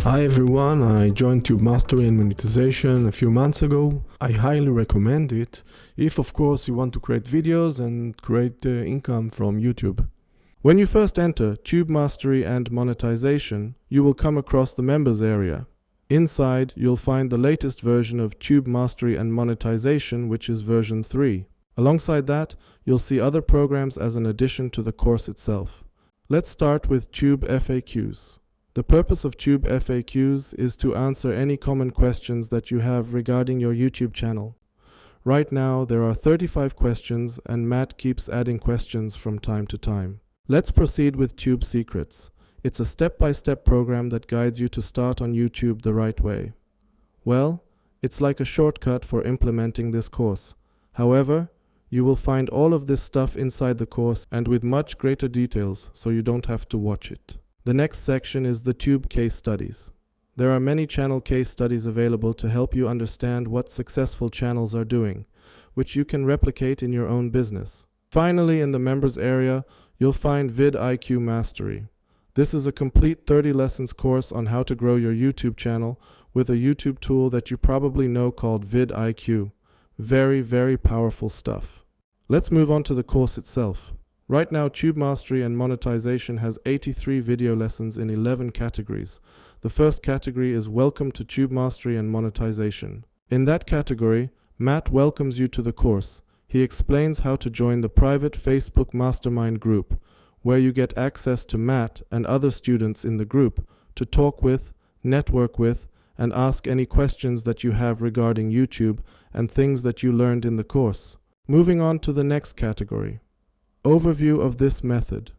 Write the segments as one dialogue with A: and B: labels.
A: Hi everyone, I joined Mastery and Monetization a few months ago. I highly recommend it if of course you want to create videos and create income from YouTube. When you first enter Mastery and Monetization, you will come across the members area. Inside, you'll find the latest version of Mastery and Monetization, which is version 3. Alongside that, you'll see other programs as an addition to the course itself. Let's start with FAQs. The purpose of FAQs is to answer any common questions that you have regarding your YouTube channel. Right now, there are 35 questions and Matt keeps adding questions from time to time. Let's proceed with Tube Secrets. It's a step-by-step program that guides you to start on YouTube the right way. Well, it's like a shortcut for implementing this course. However, you will find all of this stuff inside the course and with much greater details, so you don't have to watch it. The next section is the Tube Case Studies. There are many channel case studies available to help you understand what successful channels are doing, which you can replicate in your own business. Finally, in the members area, you'll find vidIQ Mastery. This is a complete 30 lessons course on how to grow your YouTube channel with a YouTube tool that you probably know called vidIQ. Very powerful stuff. Let's move on to the course itself. Right now, Mastery and Monetization has 83 video lessons in 11 categories. The first category is Welcome to Mastery and Monetization. In that category, Matt welcomes you to the course. He explains how to join the private Facebook mastermind group, where you get access to Matt and other students in the group to talk with, network with, and ask any questions that you have regarding YouTube and things that you learned in the course. Moving on to the next category. Overview of this method.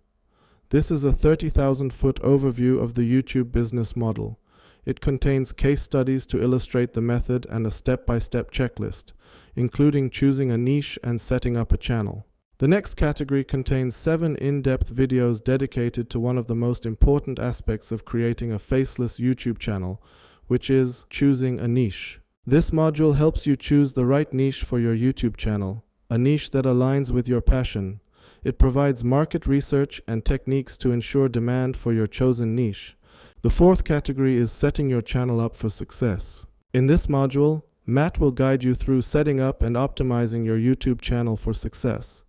A: This is a 30,000-foot overview of the YouTube business model. It contains case studies to illustrate the method and a step-by-step checklist, including choosing a niche and setting up a channel. The next category contains 7 in-depth videos dedicated to one of the most important aspects of creating a faceless YouTube channel, which is choosing a niche. This module helps you choose the right niche for your YouTube channel, a niche that aligns with your passion. It provides market research and techniques to ensure demand for your chosen niche. The fourth category is setting your channel up for success. In this module, Matt will guide you through setting up and optimizing your YouTube channel for success.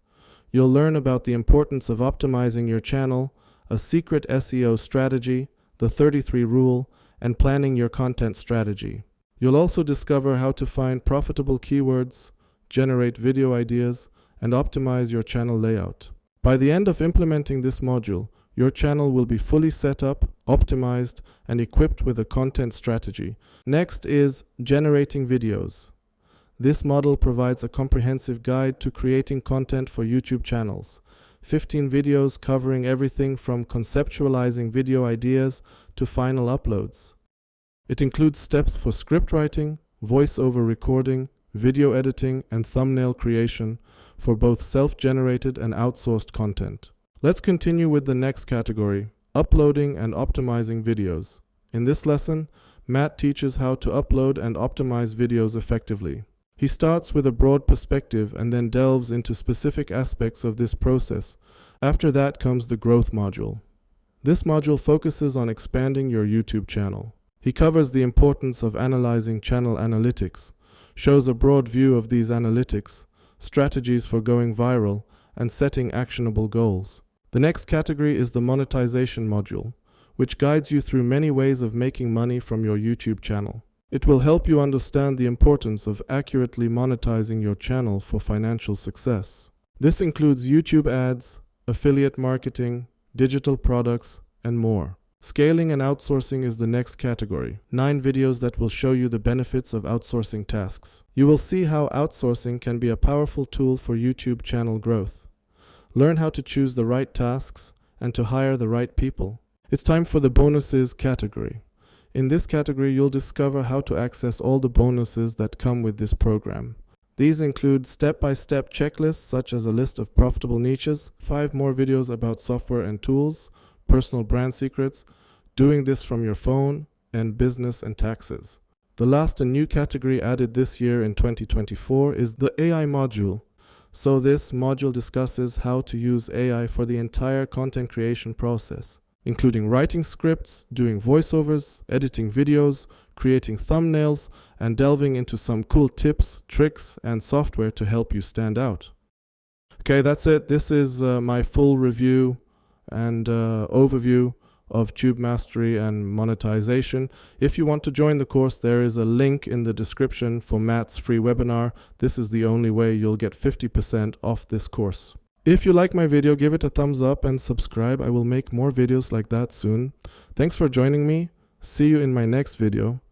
A: You'll learn about the importance of optimizing your channel, a secret SEO strategy, the 33 rule, and planning your content strategy. You'll also discover how to find profitable keywords, generate video ideas, and optimize your channel layout. By the end of implementing this module, your channel will be fully set up, optimized, and equipped with a content strategy. Next is generating videos. This model provides a comprehensive guide to creating content for YouTube channels. 15 videos covering everything from conceptualizing video ideas to final uploads. It includes steps for script writing, voiceover recording, video editing, and thumbnail creation for both self-generated and outsourced content. Let's continue with the next category, uploading and optimizing videos. In this lesson, Matt teaches how to upload and optimize videos effectively. He starts with a broad perspective and then delves into specific aspects of this process. After that comes the growth module. This module focuses on expanding your YouTube channel. He covers the importance of analyzing channel analytics, shows a broad view of these analytics, strategies for going viral, and setting actionable goals. The next category is the monetization module, which guides you through many ways of making money from your YouTube channel. It will help you understand the importance of accurately monetizing your channel for financial success. This includes YouTube ads, affiliate marketing, digital products, and more. Scaling and outsourcing is the next category. 9 videos that will show you the benefits of outsourcing tasks. You will see how outsourcing can be a powerful tool for YouTube channel growth. Learn how to choose the right tasks and to hire the right people. It's time for the bonuses category. In this category, you'll discover how to access all the bonuses that come with this program. These include step-by-step checklists such as a list of profitable niches, 5 more videos about software and tools, personal brand secrets, doing this from your phone, and business and taxes. The last and new category added this year in 2024 is the AI module. So this module discusses how to use AI for the entire content creation process. including writing scripts, doing voiceovers, editing videos, creating thumbnails, and delving into some cool tips, tricks, and software to help you stand out. Okay, that's it. This is my full review and overview of Tube Mastery and Monetization. If you want to join the course, there is a link in the description for Matt's free webinar. This is the only way you'll get 50% off this course. If you like my video, give it a thumbs up and subscribe. I will make more videos like that soon. Thanks for joining me. See you in my next video.